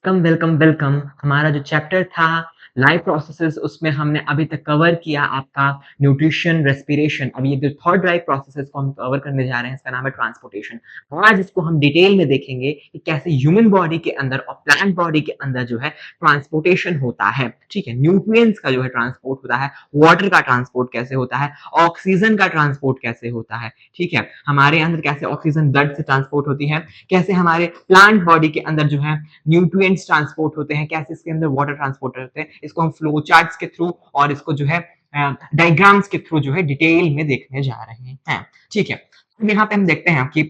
Welcome, welcome, welcome. हमारा जो chapter था लाइफ प्रोसेसेस उसमें हमने अभी तक कवर किया आपका न्यूट्रिशन, रेस्पिरेशन। अब ये जो थर्ड लाइफ प्रोसेसेस को हम कवर करने जा रहे हैं इसका नाम है ट्रांसपोर्टेशन। आज इसको हम डिटेल में देखेंगे कि कैसे ह्यूमन बॉडी के अंदर और प्लांट बॉडी के अंदर जो है ट्रांसपोर्टेशन होता है। ठीक है, न्यूट्रिएंट्स का जो है ट्रांसपोर्ट होता है, वाटर का ट्रांसपोर्ट कैसे होता है, ऑक्सीजन का ट्रांसपोर्ट कैसे होता है। ठीक है, हमारे अंदर कैसे ऑक्सीजन ब्लड से ट्रांसपोर्ट होती है, कैसे हमारे प्लांट बॉडी के अंदर जो है न्यूट्रिएंट्स ट्रांसपोर्ट होते हैं, कैसे इसके अंदर वाटर ट्रांसपोर्ट होते हैं। इसको हम फ्लो चार्ट्स के थ्रू और इसको जो है डायग्राम्स के थ्रू जो है डिटेल में देखने जा रहे हैं। ठीक है, अब यहाँ पे हम देखते हैं कि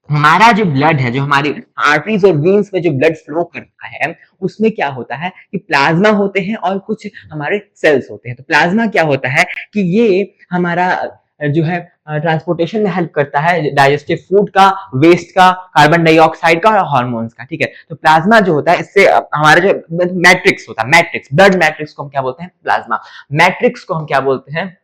हमारा जो ब्लड है, जो हमारी आर्टरीज और वेन्स में जो ब्लड फ्लो करता है, उसमें क्या होता है कि प्लाज्मा होते हैं और कुछ हमारे सेल्स होते हैं। तो प्लाज्मा क्या होता है कि ये हमारा जो है ट्रांसपोर्टेशन में हेल्प करता है डाइजेस्टिव फूड का, वेस्ट का, कार्बन डाइऑक्साइड का और हार्मोन्स का। ठीक है, तो प्लाज्मा जो होता है इससे हमारा जो मैट्रिक्स होता है, मैट्रिक्स, ब्लड मैट्रिक्स को हम क्या बोलते हैं? प्लाज्मा। मैट्रिक्स को हम क्या बोलते हैं?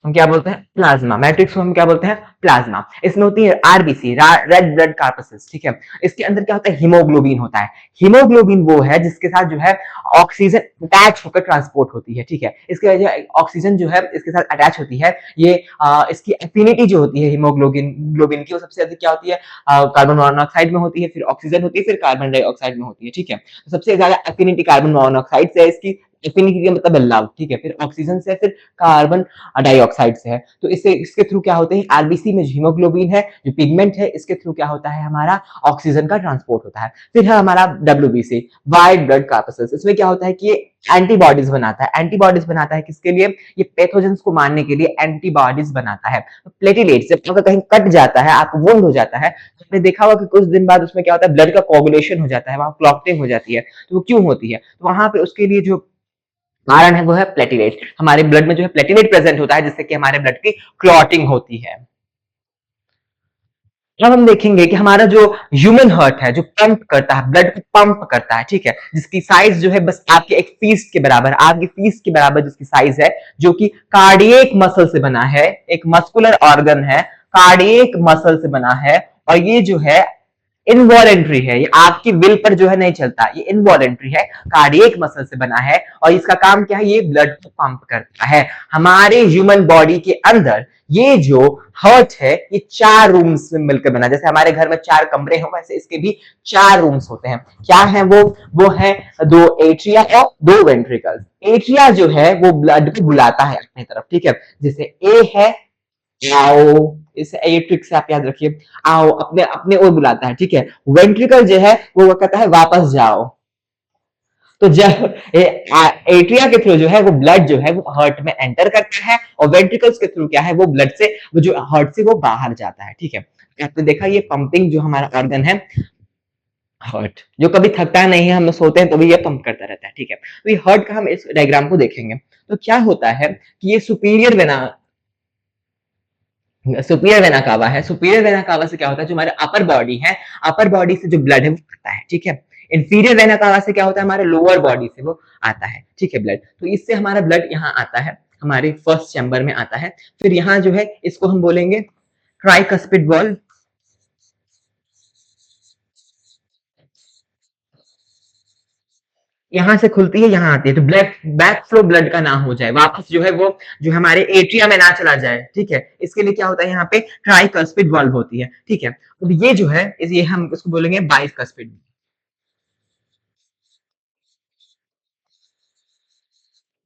हम क्या बोलते हैं? प्लाज्मा। मैट्रिक्स को हम क्या बोलते हैं? प्लाज्मा। इसमें होती है आरबीसी, रेड ब्लड कार्पसेस। ठीक है, इसके अंदर क्या होता है? हीमोग्लोबिन होता है। हीमोग्लोबिन वो है जिसके साथ जो है ऑक्सीजन अटैच होकर ट्रांसपोर्ट होती है। ठीक है, इसके वजह ऑक्सीजन जो है इसके साथ अटैच होती है। ये इसकी एफिनिटी जो होती है हीमोग्लोबिन ग्लोबिन की, वो सबसे अधिक क्या होती है? कार्बन मोनोऑक्साइड में होती है, फिर ऑक्सीजन होती है, फिर कार्बन डाइऑक्साइड में होती है। ठीक है, तो सबसे ज्यादा एफिनिटी कार्बन मोनोऑक्साइड से है इसकी। एफिनिटी का मतलब लव। ठीक है, फिर ऑक्सीजन से, फिर कार्बन डाइऑक्साइड से है। तो इससे इसके थ्रू क्या होते हैं? आरबीसी में हीमोग्लोबिन है जो पिगमेंट है, इसके थ्रू क्या होता है? हमारा ऑक्सीजन का ट्रांसपोर्ट होता है। फिर है हमारा डब्ल्यूबीसी, व्हाइट ब्लड कार्पसेस। इसमें क्या होता है कि ये एंटीबॉडीज बनाता है। एंटीबॉडीज बनाता है किसके लिए? ये पैथोजेंस को मारने के लिए एंटीबॉडीज बनाता है। तो प्लेटिलेट्स जब अगर कहीं कट जाता है, आपको वुंड हो जाता है, तो आपने देखा होगा कि कुछ दिन बाद उसमें क्या होता है? ब्लड का कोगुलेशन हो जाता है, वहां क्लॉटिंग हो जाती है। तो वो क्यों होती है? तो वहां पे उसके लिए जो कारण है वो है प्लेटिलेट। हमारे ब्लड में जो है प्लेटिलेट प्रेजेंट होता है जिससे कि हमारे ब्लड की क्लॉटिंग होती है। अब हम देखेंगे कि हमारा जो ह्यूमन हार्ट है, जो पंप करता है, ब्लड को पंप करता है। ठीक है, जिसकी साइज जो है बस आपके एक फीस्ट के बराबर, आपकी फीस्ट के बराबर जिसकी साइज है, जो कि कार्डियक मसल से बना है, एक मस्कुलर ऑर्गन है, कार्डियक मसल से बना है। और ये जो है इनवॉलेंट्री है, ये आपकी विल पर जो है नहीं चलता, ये इनवॉलेंट्री है, कार्डियक मसल से बना है। और इसका काम क्या है? ये ब्लड को पंप करता है। हमारे ह्यूमन बॉडी के अंदर ये जो हार्ट है, ये 4 रूम्स में मिलकर बना। जैसे हमारे घर में 4 कमरे हो, वैसे इसके भी 4 रूम्स होते हैं। क्या है वो है 2 एट्रिया और 2 वेंट्रिकल्स। एट्रिया जो है वो ब्लड को बुलाता है अपनी तरफ। ठीक है, जैसे ए है आओ, इस ये ट्रिक से आप याद रखिए, आओ अपने अपने ओर बुलाता है। ठीक है, वेंट्रिकल जो है वो कहता है वापस जाओ। तो जब एट्रिया के थ्रू जो है वो ब्लड जो है वो हार्ट में एंटर करता है, और वेंट्रिकल्स के थ्रू क्या है? वो ब्लड से, वो जो हार्ट से वो बाहर जाता है। ठीक है, आपने देखा ये पंपिंग जो हमारा ऑर्गन है, हार्ट जो कभी थकता नहीं है, हम लोग सोते हैं तो भी ये पंप करता रहता है। ठीक है, तो ये हार्ट का हम इस डायग्राम को देखेंगे तो क्या होता है कि ये सुपीरियर वेना कावा है। सुपीरियर वेना कावा से क्या होता है? जो हमारे अपर बॉडी है, अपर बॉडी से जो ब्लड है वो आता है। ठीक है, इंफीरियर वेना कावा से क्या होता है? हमारे लोअर बॉडी से वो आता है। ठीक है, ब्लड, तो इससे हमारा ब्लड यहाँ आता है, हमारे फर्स्ट चैम्बर में आता है। फिर यहाँ जो है इसको हम बोलेंगे ट्राइकस्पिड वॉल्व। यहाँ से खुलती है, यहाँ आती है, तो ब्लड बैक फ्लो ब्लड का ना हो जाए, वापस जो है वो जो हमारे एट्रिया में ना चला जाए। ठीक है, इसके लिए क्या होता है? यहाँ पे ट्राइकस्पिड वाल्व होती है। ठीक है, तो ये जो है ये हम इसको बोलेंगे बाइकस्पिड।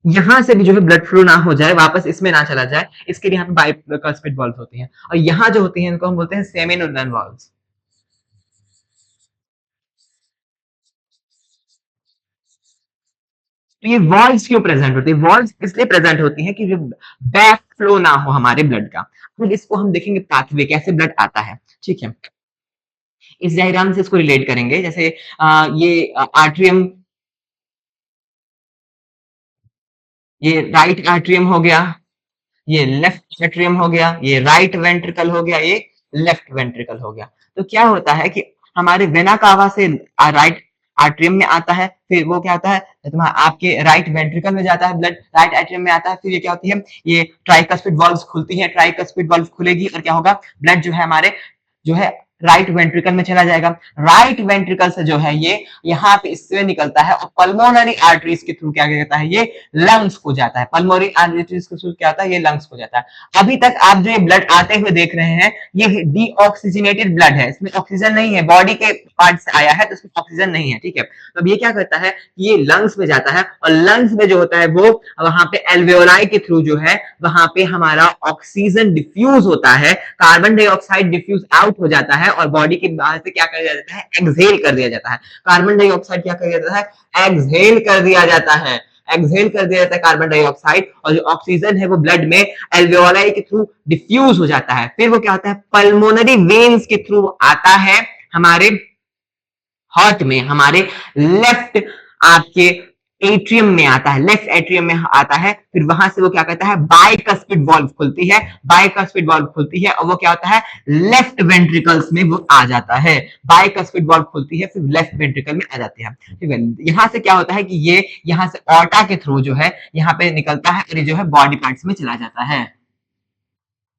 यहाँ से भी जो है ब्लड फ्लो ना हो जाए, वापस इसमें ना चला जाए, इसके लिए यहाँ पे बाइकस्पिड वाल्व होती है। और यहाँ जो होती है इनको हम बोलते हैं सेमिनोलन वाल्व। तो ये वॉल्स क्यों प्रेजेंट होती है? वॉल्स इसलिए प्रेजेंट होती है कि जो बैक फ्लो ना हो हमारे ब्लड का। फिर इसको हम देखेंगे पाथवे, कैसे ब्लड आता है। ठीक है, इस डायग्राम से इसको रिलेट करेंगे। जैसे ये आर्ट्रियम, ये राइट आर्ट्रियम हो गया, ये लेफ्ट एट्रियम हो गया, ये राइट वेंट्रिकल हो गया, ये लेफ्ट वेंट्रिकल हो गया। तो क्या होता है कि हमारे वेना कावा से राइट आर्ट्रियम में आता है, फिर वो क्या होता है? तुम्हारा आपके राइट वेंट्रिकल में जाता है ब्लड, राइट एट्रियम में आता है, फिर ये क्या होती है? ये ट्राइकस्पिड वाल्व्स खुलती है, ट्राइकस्पिड वाल्व खुलेगी और क्या होगा? ब्लड जो है हमारे जो है राइट वेंट्रिकल में चला जाएगा। राइट वेंट्रिकल से जो है ये यहाँ पे इससे निकलता है और पल्मोनरी आर्टरीज के थ्रू क्या कहता है, ये लंग्स को जाता है। पल्मोनरी आर्टरीज के थ्रू क्या होता है, ये लंग्स को जाता है। अभी तक आप जो ये ब्लड आते हुए देख रहे हैं, ये डीऑक्सीजनेटेड ब्लड है, इसमें ऑक्सीजन नहीं है, बॉडी के पार्ट से आया है तो इसमें ऑक्सीजन नहीं है, ठीक है। तो अब ये क्या करता है, ये लंग्स में जाता है और लंग्स में जो होता है वो वहां पे एल्वेओलाई के थ्रू जो है वहां पे हमारा ऑक्सीजन डिफ्यूज होता है, कार्बन डाइऑक्साइड डिफ्यूज आउट हो जाता है और बॉडी के बाहर से क्या कर दिया जाता है, एक्सहेल कर दिया जाता है। कार्बन डाइऑक्साइड क्या कर दिया जाता है, एक्सहेल कर दिया जाता है, एक्सहेल कर दिया जाता है कार्बन डाइऑक्साइड, और जो ऑक्सीजन है वो ब्लड में एल्वेओलाई के थ्रू डिफ्यूज हो जाता है। फिर वो क्या होता है, पल्मोनरी वेन्स के थ्रू आता है हमारे हार्ट में, हमारे लेफ्ट आपके एट्रियम में आता है, लेफ्ट एट्रियम में आता है। फिर वहां से वो क्या कहता है, बाइकस्पिड वाल्व खुलती है, बाइकस्पिड वाल्व खुलती है और वो क्या होता है, लेफ्ट वेंट्रिकल्स में वो आ जाता है। बाइकस्पिड वाल्व खुलती है, फिर लेफ्ट वेंट्रिकल में आ जाती है, ठीक है। यहां से क्या होता है कि ये यहां से ऑर्टा के थ्रू जो है यहाँ पे निकलता है और ये जो है बॉडी पार्ट्स में चला जाता है,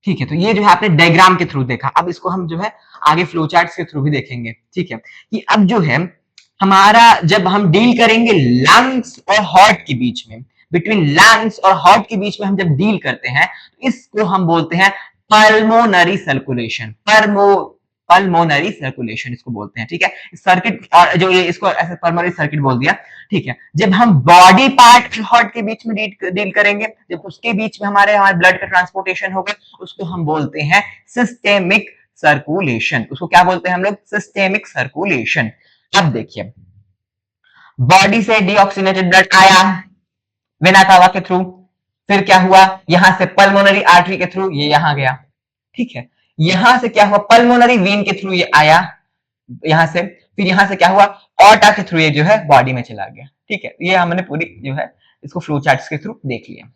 ठीक है। तो ये जो है आपने डायग्राम के थ्रू देखा, अब इसको हम जो है आगे फ्लो चार्ट्स के थ्रू भी देखेंगे, ठीक है। कि अब जो है हमारा जब हम डील करेंगे लंग्स और हार्ट के बीच में, बिटवीन लंग्स और हार्ट के बीच में हम जब डील करते हैं तो इसको हम बोलते हैं पल्मोनरी सर्कुलेशन, पल्मोनरी सर्कुलेशन इसको बोलते हैं, ठीक है। सर्किट और जो ये इसको ऐसे पल्मोनरी सर्किट बोल दिया, ठीक है। जब हम बॉडी पार्ट हार्ट के बीच में डील करेंगे, जब उसके बीच में हमारे ब्लड का ट्रांसपोर्टेशन होगा, उसको हम बोलते हैं सिस्टेमिक सर्कुलेशन। उसको क्या बोलते हैं हम लोग, सिस्टेमिक सर्कुलेशन। अब देखिए, बॉडी से डीऑक्सीजनेटेड ब्लड आया वेना कावा के थ्रू, फिर क्या हुआ, यहां से पल्मोनरी आर्टरी के थ्रू ये यहां गया, ठीक है। यहां से क्या हुआ, पल्मोनरी वेन के थ्रू ये आया यहां से, फिर यहां से क्या हुआ, ऑर्टा के थ्रू ये जो है बॉडी में चला गया, ठीक है। ये हमने पूरी जो है इसको फ्लो चार्ट्स के थ्रू देख लिया।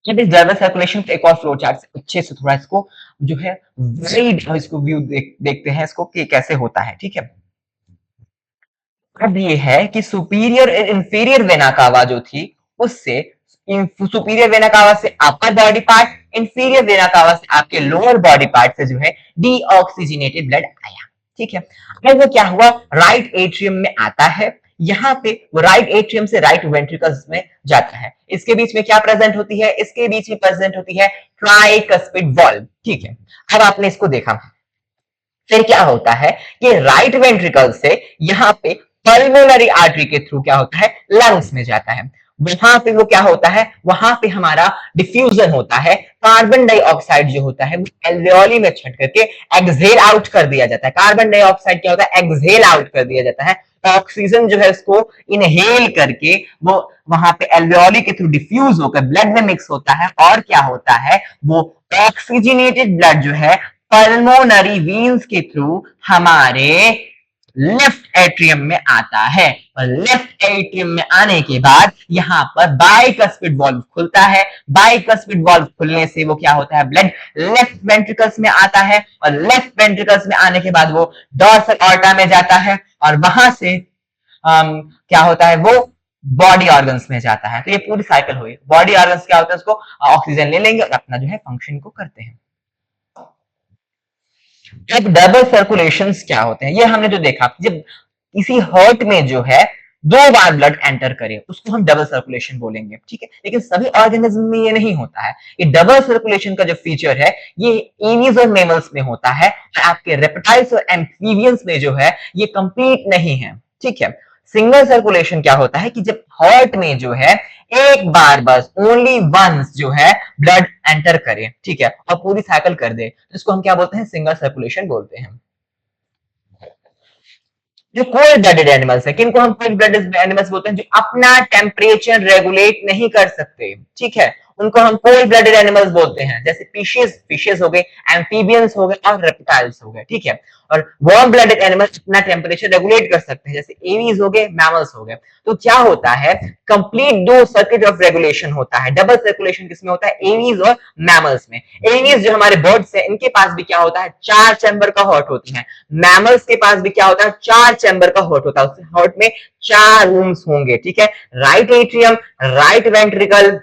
जब इस डबल सर्कुलेशन के एक और फ्लो चार्ट अच्छे से थोड़ा इसको जो है इसको व्यू देखते हैं इसको कि कैसे होता है, ठीक है। अब ये है कि सुपीरियर इंफीरियर वेना कावा जो थी उससे, सुपीरियर वेना कावा से upper body part, inferior vena cava से आपके लोअर बॉडी पार्ट से जो है डीऑक्सीजनेटेड ब्लड आया, ठीक है। अब वो क्या हुआ, राइट एट्रियम में आता है, यहाँ पे वो राइट एट्रियम से राइट वेंट्रिकल्स में जाता है। इसके बीच में क्या प्रेजेंट होती है, इसके बीच में प्रेजेंट होती है ट्राइकस्पिड वाल्व, ठीक है। अब आपने इसको देखा, फिर क्या होता है कि राइट वेंट्रिकल से यहाँ पे पल्मोनरी आर्टरी के थ्रू क्या होता है, लंग्स में जाता है। वहां पे वो क्या होता है, वहां पे हमारा डिफ्यूजन होता है, कार्बन डाइऑक्साइड जो होता है वो एल्वेओली में छट करके एक्सहेल आउट कर दिया जाता है। कार्बन डाइऑक्साइड क्या होता है, एक्सहेल आउट कर दिया जाता है। ऑक्सीजन जो है उसको इनहेल करके वो वहां पे एल्वेओली के थ्रू डिफ्यूज होकर ब्लड में मिक्स होता है और क्या होता है, वो ऑक्सीजनेटेड ब्लड जो है पल्मोनरी वीन्स के थ्रू हमारे लेफ्ट एट्रियम में आता है। और लेफ्ट एट्रियम में आने के बाद यहाँ पर बाइकस्पिड वाल्व खुलता है। बाइकस्पिड वाल्व खुलने से वो क्या होता है, ब्लड लेफ्ट वेंट्रिकल्स में आता है और लेफ्ट वेंट्रिकल्स में आने के बाद वो डॉर्सल ऑर्टा में जाता है और वहां से क्या होता है, वो बॉडी ऑर्गन्स में जाता है। तो ये पूरी साइकिल हुई। बॉडी ऑर्गन्स क्या होता है, उसको ऑक्सीजन ले लेंगे और अपना जो है फंक्शन को करते हैं। अब डबल सर्कुलेशंस क्या होते हैं, ये हमने जो देखा, जब किसी हार्ट में जो है 2 बार ब्लड एंटर करे उसको हम डबल सर्कुलेशन बोलेंगे, ठीक है। लेकिन सभी ऑर्गेनिज्म में ये नहीं होता है। ये डबल सर्कुलेशन का जो फीचर है ये एविज और मैमल्स में होता है, आपके रेप्टाइल्स और एम्फीबियंस में जो है ये कंप्लीट नहीं है, ठीक है। सिंगल सर्कुलेशन क्या होता है कि जब हार्ट में जो है एक बार बस ओनली वंस जो है ब्लड एंटर करे, ठीक है, और पूरी साइकिल कर दे, जिसको हम क्या बोलते हैं, सिंगल सर्कुलेशन बोलते हैं। जो कोल्ड ब्लडेड एनिमल्स है, किनको हम कोल्ड ब्लडेड एनिमल्स बोलते हैं, जो अपना टेम्परेचर रेगुलेट नहीं कर सकते, ठीक है, उनको हम कोल्ड ब्लडेड एनिमल्स बोलते हैं। जैसे फिशेस हो गए, एम्फीबियंस हो गए और रेप्टाइल्स हो गए, ठीक है। और वार्म ब्लडेड एनिमल्स अपना टेम्परेचर रेगुलेट कर सकते हैं, जैसे एवीज हो गए, मैमल्स हो गए। तो क्या होता है, कंप्लीट 2 सर्किट ऑफ रेगुलेशन होता है। डबल सर्कुलेशन किसमें होता है, एवीज और मैमल्स में। एवीज जो हमारे बर्ड्स है, इनके पास भी क्या होता है, 4 चैम्बर का हार्ट होती है। मैमल्स के पास भी क्या होता है, 4 चैम्बर का हार्ट होता है। उस हार्ट में 4 रूम्स होंगे, ठीक है। Right atrium, right ventricle,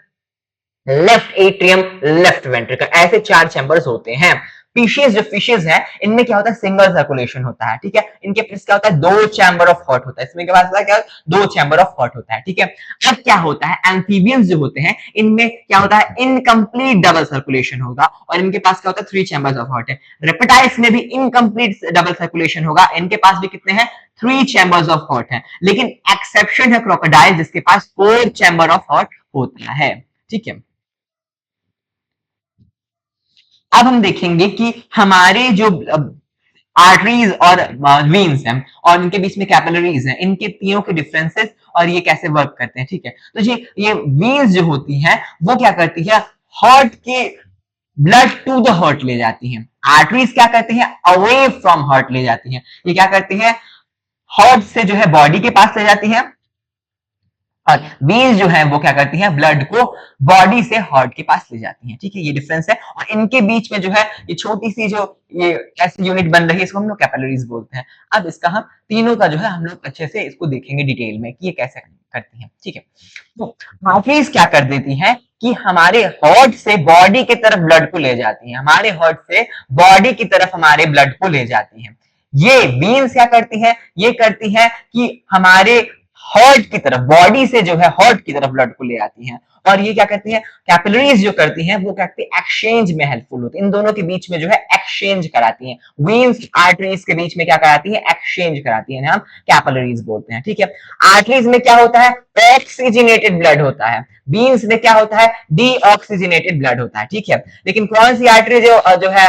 left atrium, left ventricle, ऐसे 4 चैम्बर्स होते हैं। स्पीशीज जो फिशेज है इनमें क्या होता है, सिंगल सर्कुलेशन होता है, ठीक है। इनके पास क्या होता है, दो चैम्बर ऑफ हॉट होता है, इसमें के पास क्या, दो चैम्बर ऑफ हॉट होता है, ठीक है। अब क्या होता है, एम्फीबियंस जो होते हैं इनमें क्या होता है, इनकम्प्लीट डबल सर्कुलेशन होगा और इनके पास क्या होता है, थ्री चैम्बर्स ऑफ हॉट है। रेप्टाइल्स में भी इनकम्प्लीट डबल सर्कुलेशन होगा, इनके पास भी कितने हैं, थ्री चैम्बर्स ऑफ हॉट है। लेकिन एक्सेप्शन है क्रोकोडाइल जिसके पास फोर चैम्बर ऑफ हॉट होता है, ठीक है। अब हम देखेंगे कि हमारे जो आर्टरीज और वेन्स हैं और इनके बीच में कैपिलरीज हैं, इनके तीनों के डिफरेंसेस और ये कैसे वर्क करते हैं, ठीक है। तो ये वेन्स जो होती हैं वो क्या करती है, हार्ट के ब्लड टू द हार्ट ले जाती हैं। आर्टरीज क्या करती हैं, अवे फ्रॉम हार्ट ले जाती हैं। ये क्या करती हैं, हार्ट से जो है बॉडी के पास ले जाती है और वेन्स जो है वो क्या करती हैं, ब्लड को बॉडी से हार्ट के पास ले जाती हैं, ठीक है। ये डिफरेंस है और इनके बीच में जो है ये छोटी सी जो ये ऐसी यूनिट बन रही है इसको हम लोग कैपिलरीज बोलते हैं। अब इसका हम तीनों का जो है हम लोग अच्छे से इसको देखेंगे डिटेल में कि ये कैसे करती हैं, ठीक है। तो आर्टरीज क्या कर देती हैं कि हमारे हार्ट से बॉडी की तरफ ब्लड को ले जाती हैं, हमारे हार्ट से बॉडी की तरफ हमारे ब्लड को ले जाती हैं। ये वेन्स क्या करती है, ये करती है कि हमारे हार्ट की तरफ, बॉडी से जो है हार्ट की तरफ ब्लड को ले आती हैं। और ये क्या करती है, कैपिलरीज जो करती हैं वो क्या करती है, एक्सचेंज में हेल्पफुल होती है, इन दोनों के बीच में जो है एक्सचेंज कराती हैं। वेन्स आर्टरीज के बीच में क्या कराती है, एक्सचेंज कराती है, हम कैपिलरीज बोलते हैं, ठीक है। आर्टरीज में क्या होता है, ऑक्सीजनेटेड ब्लड होता है, वेन्स में क्या होता है, डीऑक्सीजनेटेड ब्लड होता है, ठीक है। लेकिन कौन सी आर्टरी जो है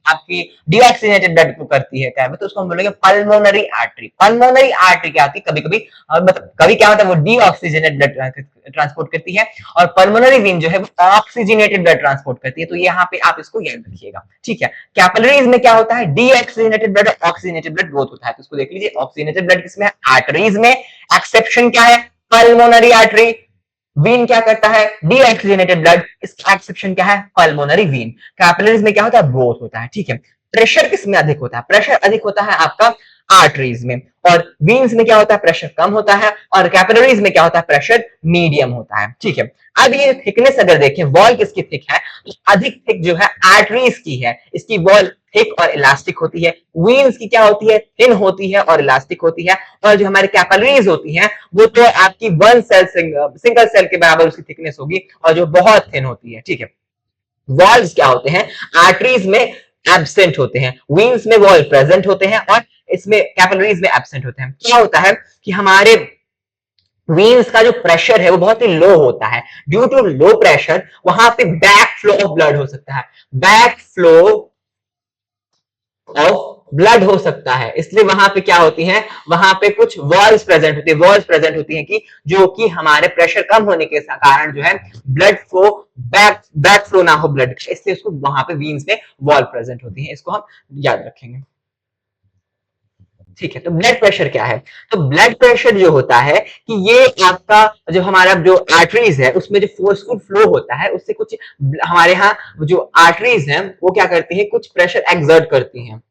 आपकी डीऑक्सीजनेटेड ब्लड को करती है क्या, तो उसको हम बोलेंगे पल्मोनरी आर्टरी। पल्मोनरी आर्टरी क्या होती है, कभी कभी मतलब कभी क्या होता है वो डीऑक्सीजनेटेड ब्लड ट्रांसपोर्ट करती है और पल्मोनरी वेन जो है वो ऑक्सीजनेटेड ब्लड ट्रांसपोर्ट करती है। तो यहाँ पे आप इसको याद रखिएगा, ठीक है। कैपिलरीज में क्या होता है, डीऑक्सीजनेटेड ब्लड और ऑक्सीजनेटेड ब्लड बोथ होता है। तो इसको देख लीजिए, ऑक्सीजनेटेड ब्लड किसमें है, आर्टरीज में। एक्सेप्शन क्या है, पल्मोनरी आर्टरी। वेन क्या करता है, डीऑक्सीजनेटेड ब्लड, इसका एक्सेप्शन क्या है, पल्मोनरी वेन। कैपिलरीज में क्या होता है, बोथ होता है, ठीक है। प्रेशर किसमें अधिक होता है, प्रेशर अधिक होता है आपका आर्टरीज में, और वेन्स में क्या होता है, प्रेशर कम होता है, और कैपिलरीज में क्या होता है, प्रेशर मीडियम होता है, ठीक है। अब ये थिकनेस अगर देखें, वॉल किसकी थिक है, तो अधिक थिक जो है आर्टरीज की है, इसकी वॉल थिक और इलास्टिक होती है। वेन्स की क्या होती है, थिन होती है और इलास्टिक होती है। और जो हमारे कैपिलरीज होती हैं वो तो आपकी वन सेल सिंगल सेल के बराबर उसकी थिकनेस होगी और जो बहुत थिन होती है, ठीक है। वॉल्स क्या होते हैं, आर्टरीज में एब्सेंट होते हैं, वेन्स में वॉल प्रेजेंट होते हैं और इसमें कैपिलरीज में एब्सेंट होते हैं। क्या होता है कि हमारे वेन्स का जो प्रेशर है वो बहुत ही लो होता है। ड्यू टू लो प्रेशर वहां पे बैक फ्लो ऑफ ब्लड हो सकता है, बैक फ्लो ऑफ ब्लड हो सकता है, इसलिए वहां पे क्या होती है, वहां पे कुछ वॉल्स प्रेजेंट होती है, वॉल्स प्रेजेंट होती है कि जो कि हमारे प्रेशर कम होने के कारण जो है ब्लड फ्लो बैक फ्लो ना हो ब्लड, इसलिए उसको वहां पे वेन्स में वॉल प्रेजेंट होती है। इसको हम याद रखेंगे, ठीक है। तो ब्लड प्रेशर क्या है, तो ब्लड प्रेशर जो होता है कि ये आपका जो हमारा जो आर्टरीज है उसमें जो फोर्सफुल फ्लो होता है उससे कुछ हमारे यहाँ जो आर्टरीज हैं वो क्या करती है, कुछ प्रेशर एक्सर्ट करती हैं,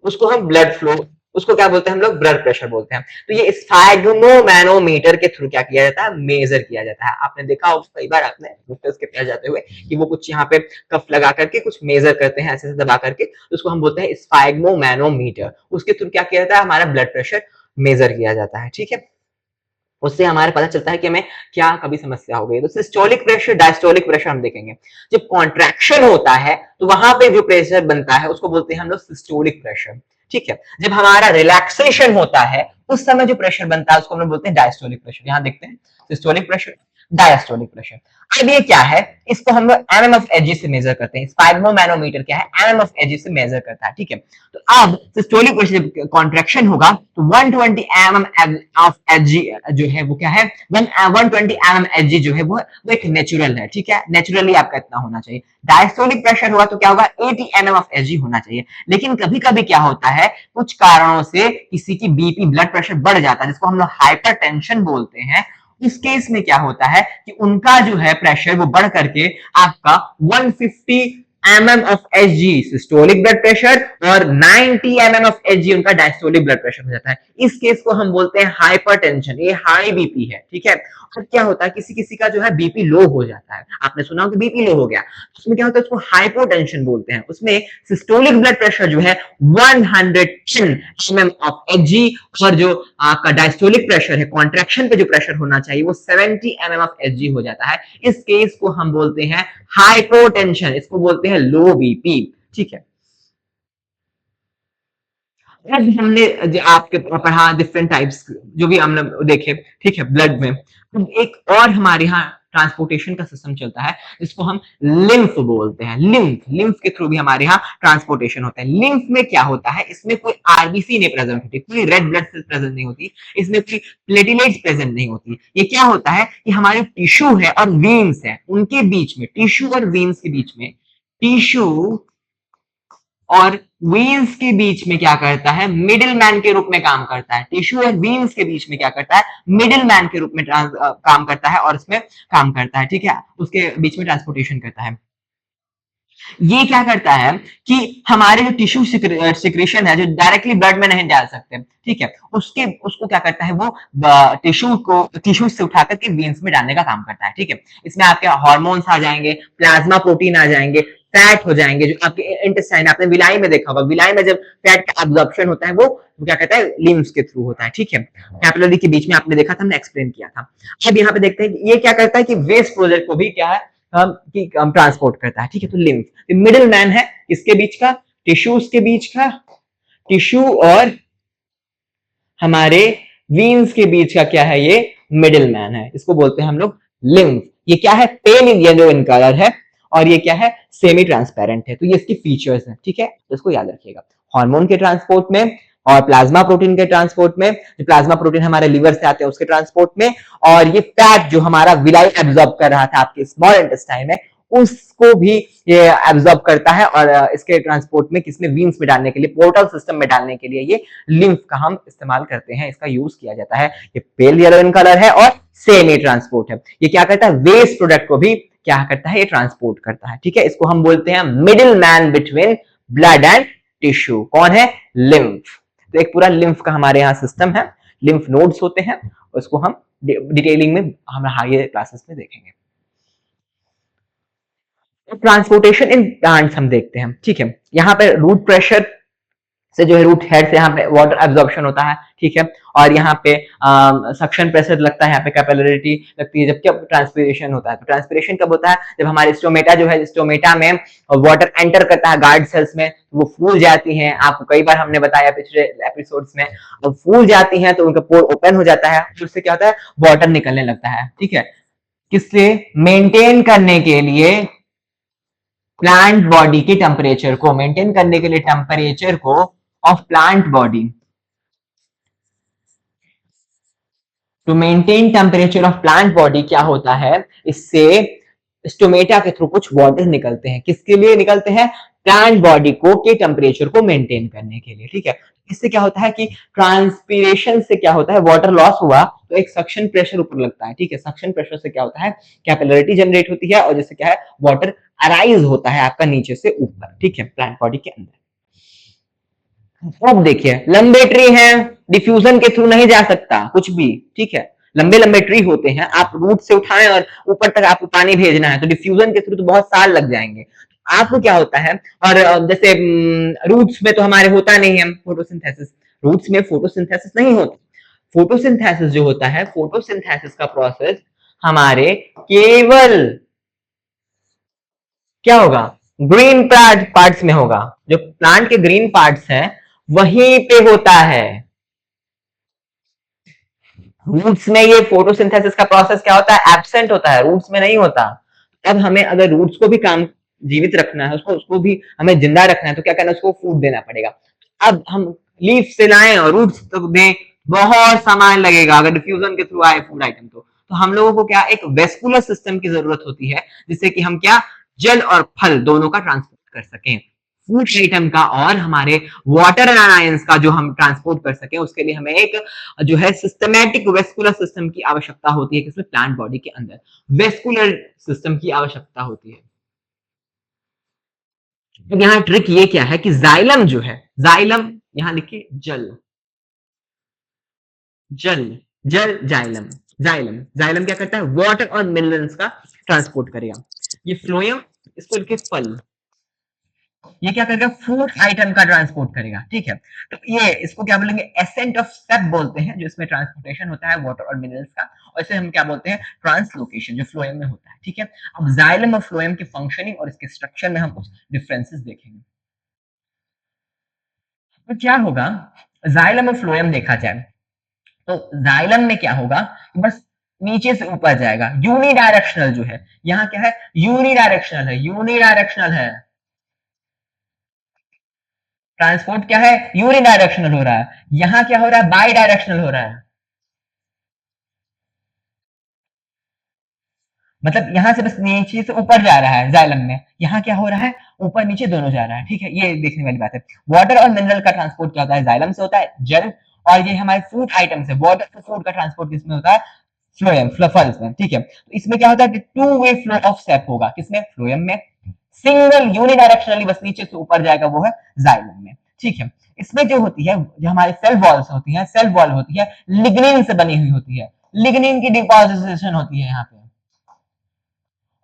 उसको हम ब्लड फ्लो, उसको क्या बोलते हैं हम लोग, ब्लड प्रेशर बोलते हैं। तो ये स्फैग्मोमैनोमीटर के थ्रू क्या किया जाता है, मेजर किया जाता है। आपने देखा होगा कई बार आपने डॉक्टर्स के पास जाते हुए कि वो कुछ यहाँ पे कफ लगा करके कुछ मेजर करते हैं ऐसे दबा करके, तो उसको हम बोलते हैं स्फैग्मोमैनोमीटर। उसके थ्रू क्या किया जाता है, हमारा ब्लड प्रेशर मेजर किया जाता है, ठीक है। उससे हमारे पता चलता है कि हमें क्या कभी समस्या हो गई। तो सिस्टोलिक प्रेशर, डायस्टोलिक प्रेशर हम देखेंगे। जब कॉन्ट्रैक्शन होता है तो वहां पे जो प्रेशर बनता है उसको बोलते हैं हम लोग सिस्टोलिक प्रेशर, ठीक है। जब हमारा रिलैक्सेशन होता है उस समय जो प्रेशर बनता है उसको हम लोग बोलते हैं डायस्टोलिक प्रेशर। यहां देखते हैं सिस्टोलिक प्रेशर, डायस्टोलिक प्रेशर। अब ये क्या है, इसको हम लोग एमएम ऑफ एजी से मेजर करते हैं। स्फैग्मोमैनोमीटर क्या है, एमएम ऑफ एजी से मेजर करता है, ठीक है। तो अब सिस्टोलिक प्रेशर कॉन्ट्रैक्शन होगा तो 120 एमएम ऑफ एजी जो है वो क्या है, 120 एमएम एजी जो है वो एक नेचुरल है, ठीक है। नेचुरली आपका इतना होना चाहिए। डायस्टोलिक प्रेशर होगा तो क्या होगा, 80 एमएम ऑफ एजी होना चाहिए। लेकिन कभी कभी क्या होता है, कुछ कारणों से किसी की बीपी ब्लड प्रेशर बढ़ जाता है जिसको हम लोग हाइपरटेंशन बोलते हैं। इस केस में क्या होता है कि उनका जो है प्रेशर वो बढ़ करके आपका 150 mm of Hg systolic blood pressure और 90 mm of Hg उनका डायस्टोलिक ब्लड प्रेशर हो जाता है। इस केस को हम बोलते हैं हाइपरटेंशन, ये हाई बीपी है, ठीक है। और क्या होता है, किसी किसी का जो है बीपी लो हो जाता है, आपने सुना हो कि बीपी लो हो गया, उसमें क्या होता है, उसको हाइपोटेंशन बोलते हैं। उसमें सिस्टोलिक ब्लड प्रेशर जो है 110 mm ऑफ Hg और जो आपका डायस्टोलिक प्रेशर है, कॉन्ट्रैक्शन पे जो प्रेशर होना चाहिए वो 70 mm ऑफ Hg हो जाता है। इस केस को हम बोलते हैं हाइपोटेंशन, इसको बोलते हैं लो बीपी, ठीक है। आज हमने आपके पढ़ा डिफरेंट टाइप्स जो भी हमने देखे, ठीक है, ब्लड में। अब एक और हमारे यहाँ ट्रांसपोर्टेशन का सिस्टम चलता है जिसको हम लिम्फ बोलते हैं। लिम्फ, लिम्फ के थ्रू भी हमारे यहाँ ट्रांसपोर्टेशन होता है। लिम्फ में क्या होता है, इसमें कोई आरबीसी नहीं प्रेजेंट होती, कोई रेड ब्लड सेल प्रेजेंट नहीं होती, इसमें कोई प्लेटिलेट्स प्रेजेंट नहीं होती। ये क्या होता है कि हमारे टिश्यू है और वीन्स है, उनके बीच में, टिश्यू और वीन्स के बीच में, टिश्यू और वीन्स के बीच में क्या करता है, मिडिल मैन के रूप में काम करता है। टिश्यू और वीन्स के बीच में क्या करता है, मिडिल मैन के रूप में काम करता है और इसमें काम करता है, ठीक है, उसके बीच में ट्रांसपोर्टेशन करता है। ये क्या करता है कि हमारे जो टिश्यू सिक्रेशन है, जो डायरेक्टली ब्लड में नहीं डाल सकते, ठीक है, उसको क्या करता है, वो टिश्यू से उठा करके वेन्स में डालने का काम करता है, ठीक है। इसमें आपके हार्मोन्स आ जाएंगे, प्लाज्मा प्रोटीन आ जाएंगे, फैट हो जाएंगे, जो आपके इंटेस्टाइन, आपने विलाई में देखा होगा, विलाई में जब फैट का एब्जॉर्प्शन होता है वो क्या कहता है, लिम्फ्स के थ्रू होता है, ठीक है। कैपिलरी के बीच में आपने देखा था, हमने एक्सप्लेन किया था। अब यहाँ पे देखते हैं ये क्या करता है कि वेस्ट प्रोजेक्ट को भी क्या है, हम ट्रांसपोर्ट करता है, ठीक है। तो लिम्फ मिडिल मैन है, इसके बीच का, टिश्यूज के बीच का, टिश्यू और हमारे वीन्स के बीच का क्या है, ये मिडिल मैन है, इसको बोलते हैं हम लोग लिम्फ। ये क्या है, पेल येलो इन कलर है और ये क्या है, सेमी ट्रांसपेरेंट है। तो ये इसकी फीचर्स हैं, ठीक है, तो इसको याद रखिएगा। हार्मोन के ट्रांसपोर्ट में और प्लाज्मा प्रोटीन के ट्रांसपोर्ट में, जो प्लाज्मा प्रोटीन हमारे लिवर से आते हैं उसके ट्रांसपोर्ट में, और ये फैट जो हमारा विलाई एब्जॉर्ब कर रहा था आपके स्मॉल इंटेस्टाइन में, उसको भी ये एब्जॉर्ब करता है और इसके ट्रांसपोर्ट में, किसमें, वीन्स में डालने के लिए, पोर्टल सिस्टम में डालने के लिए ये लिम्फ का हम इस्तेमाल करते हैं, इसका यूज किया जाता है। ये पेल येलो इन कलर है और सेमी ट्रांसपोर्ट है। ये क्या करता है, वेस्ट प्रोडक्ट को भी क्या करता है, ये ट्रांसपोर्ट करता है, ठीक है। इसको हम बोलते हैं middle man between blood and tissue. कौन है, लिम्फ। तो एक पूरा लिम्फ का हमारे यहाँ सिस्टम है, लिम्फ नोड्स होते हैं, उसको हम डिटेलिंग में हम हायर क्लासेस में देखेंगे। ट्रांसपोर्टेशन इन प्लांट्स हम देखते हैं, ठीक है। यहाँ पे रूट प्रेशर से जो है, रूट हेड से यहाँ पे वाटर एब्जॉर्प्शन होता है, ठीक है, और यहाँ पे सक्शन प्रेशर लगता है, यहाँ पे कैपिलरिटी लगती है। जबकि ट्रांसपिरेशन होता है, तो ट्रांसपिरेशन कब होता है, जब हमारे स्टोमेटा जो है, स्टोमेटा में वाटर एंटर करता है गार्ड सेल्स में, वो फूल जाती हैं। आपको कई बार हमने बताया पिछले एपिसोड्स में, फूल जाती हैं तो उनका पोर ओपन हो जाता है, उससे क्या होता है, वाटर निकलने लगता है, ठीक है। किससे, मेंटेन करने के लिए, प्लांट बॉडी के टेम्परेचर को मेंटेन करने के लिए, टेम्परेचर को of plant body, to maintain temperature of plant body, क्या होता है, इससे स्टोमेटा के थ्रू कुछ वाटर निकलते हैं। किसके लिए निकलते हैं, प्लांट बॉडी को के टेम्परेचर को मेंटेन करने के लिए, ठीक है। इससे क्या होता है कि ट्रांसपीरेशन से क्या होता है, वाटर लॉस हुआ तो एक सक्शन प्रेशर ऊपर लगता है, ठीक है। सक्शन प्रेशर से क्या होता है, कैपिलरिटी जनरेट होती है और जिससे क्या है, वाटर अराइज होता है आपका नीचे से ऊपर, ठीक है, प्लांट बॉडी के अंदर। अब देखिए, लंबे ट्री हैं, डिफ्यूजन के थ्रू नहीं जा सकता कुछ भी, ठीक है। लंबे लंबे ट्री होते हैं, आप रूट से उठाएं और ऊपर तक आपको पानी भेजना है, तो डिफ्यूजन के थ्रू तो बहुत साल लग जाएंगे। आपको क्या होता है, और जैसे रूट्स में तो हमारे होता नहीं है फोटोसिंथेसिस, रूट्स में फोटोसिंथेसिस नहीं होता। फोटोसिंथेसिस जो होता है, फोटोसिंथेसिस का प्रोसेस हमारे केवल क्या होगा, ग्रीन पार्ट्स में होगा। जो प्लांट के ग्रीन पार्ट्स हैं वहीं पे होता है। रूट्स में ये फोटोसिंथेसिस का प्रोसेस क्या होता है, एब्सेंट होता है, रूट्स में नहीं होता। अब हमें अगर रूट्स को भी काम जीवित रखना है, उसको भी हमें जिंदा रखना है, तो क्या करना है, उसको फूड देना पड़ेगा। अब हम लीफ से लाएं और रूट्स तक दें, बहुत समय लगेगा अगर डिफ्यूजन के थ्रू आए फूड आइटम। तो हम लोगों को क्या, एक वेस्कुलर सिस्टम की जरूरत होती है, जिससे कि हम क्या, जल और फल दोनों का ट्रांसपोर्ट कर सकें, फूड आइटम का और हमारे वाटर एनायंस का जो हम ट्रांसपोर्ट कर सकें। उसके लिए हमें एक जो है सिस्टमैटिक वेस्कुलर सिस्टम की आवश्यकता होती है, किसमें, प्लांट बॉडी के अंदर वेस्कुलर सिस्टम की आवश्यकता होती है। तो यहाँ ट्रिक ये क्या है कि जाइलम जो है, जाइलम यहाँ लिखिए जल, जल, जल जाइलम, जाइलम, जाइलम क्या करता है, वाटर और मिनरल्स का ट्रांसपोर्ट करेगा। ये फ्लोएम, इसको लिखिए फल, ये क्या करेगा, फूड आइटम का ट्रांसपोर्ट करेगा, ठीक है। तो ये इसको क्या बोलेंगे, एसेंट ऑफ स्टेप बोलते हैं, जो इसमें ट्रांसपोर्टेशन होता है वाटर और मिनरल्स का, और इसे हम क्या बोलते हैं, ट्रांसलोकेशन, जो फ्लोएम में होता है, ठीक है। अब जाइलम और फ्लोएम की फंक्शनिंग और इसके स्ट्रक्चर में हम कुछ डिफरेंसेस देखेंगे। तो क्या होगा, जाइलम और फ्लोएम देखा जाए तो जाइलम में क्या होगा, बस नीचे से ऊपर जाएगा, यूनिडायरेक्शनल जो है, यहाँ क्या है, यूनिडायरेक्शनल है, यूनिडायरेक्शनल है, ट्रांसपोर्ट क्या है, यूनिडायरेक्शनल हो रहा है। यहां क्या हो रहा है, बाई डायरेक्शनल हो रहा है, मतलब यहां से बस नीचे से ऊपर जा रहा है जाइलम में, यहाँ क्या हो रहा है, ऊपर नीचे दोनों जा रहा है, ठीक है, ये देखने वाली बात है। वाटर और मिनरल का ट्रांसपोर्ट क्या होता है, जाइलम से होता है, जल, और ये हमारे फूड आइटम्स है, वाटर टू फूड का ट्रांसपोर्ट किसमें होता है, फ्लोएम, फ्लफल्स में, ठीक है। तो इसमें क्या होता है कि two way flow of step होगा, किसमें, फ्लोएम में। सिंगल यूनिडायरेक्शनली बस नीचे से ऊपर जाएगा, वो है जाइलम में, ठीक है। इसमें जो होती है, जो हमारे सेल वॉल्स होती है, सेल वॉल होती है लिग्निन से बनी हुई होती है, लिग्निन की डिपॉजिशन होती है यहाँ पे,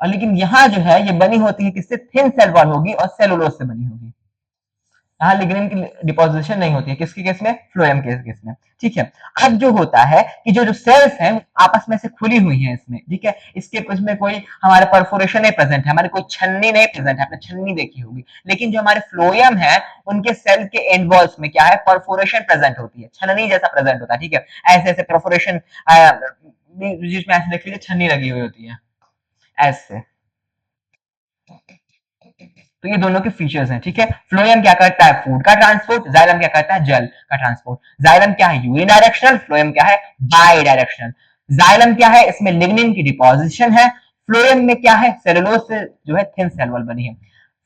और लेकिन यहाँ जो है ये बनी होती है किससे, थिन सेल वॉल होगी और सेलुलोज से बनी होगी। यहाँ लिग्निन की डिपोजिशन नहीं होती है, किसके केस में, फ्लोएम के केस में, ठीक है। अब जो होता है कि जो जो सेल्स हैं आपस में से खुली हुई हैं इसमें, ठीक है, इसके कुछ में कोई हमारे परफोरेशन नहीं प्रेजेंट है, हमारे कोई छन्नी नहीं प्रेजेंट है, आपने छन्नी देखी होगी, लेकिन जो हमारे फ्लोएम है उनके सेल के एंड वॉल्स में क्या है, परफोरेशन प्रेजेंट होती है, छन्नी जैसा प्रेजेंट होता है, ठीक है, ऐसे ऐसे परफोरेशन, जिसमें ऐसे देख लीजिए छन्नी लगी हुई होती है ऐसे। तो ये दोनों के फीचर्स हैं, ठीक है। फ्लोएम क्या करता है, फूड का ट्रांसपोर्ट, जाइलम क्या करता है, जल का ट्रांसपोर्ट। जाइलम क्या है, यूनिडायरेक्शनल, फ्लोएम क्या है, बाई डायरेक्शनल। जाइलम क्या है, इसमें लिग्निन की डिपोजिशन है, फ्लोएम में क्या है, सेलुलोज से जो है थिन सेल वॉल बनी है।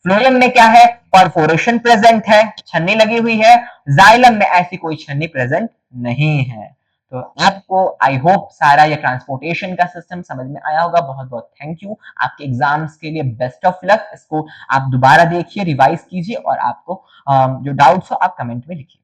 फ्लोएम में क्या है, परफोरेशन प्रेजेंट है, छन्नी लगी हुई है, जाइलम में ऐसी कोई छन्नी प्रेजेंट नहीं है। तो आपको आई होप सारा ये ट्रांसपोर्टेशन का सिस्टम समझ में आया होगा। बहुत बहुत थैंक यू। आपके एग्जाम्स के लिए बेस्ट ऑफ लक। इसको आप दोबारा देखिए, रिवाइज कीजिए, और आपको जो डाउट्स हो आप कमेंट में लिखिए।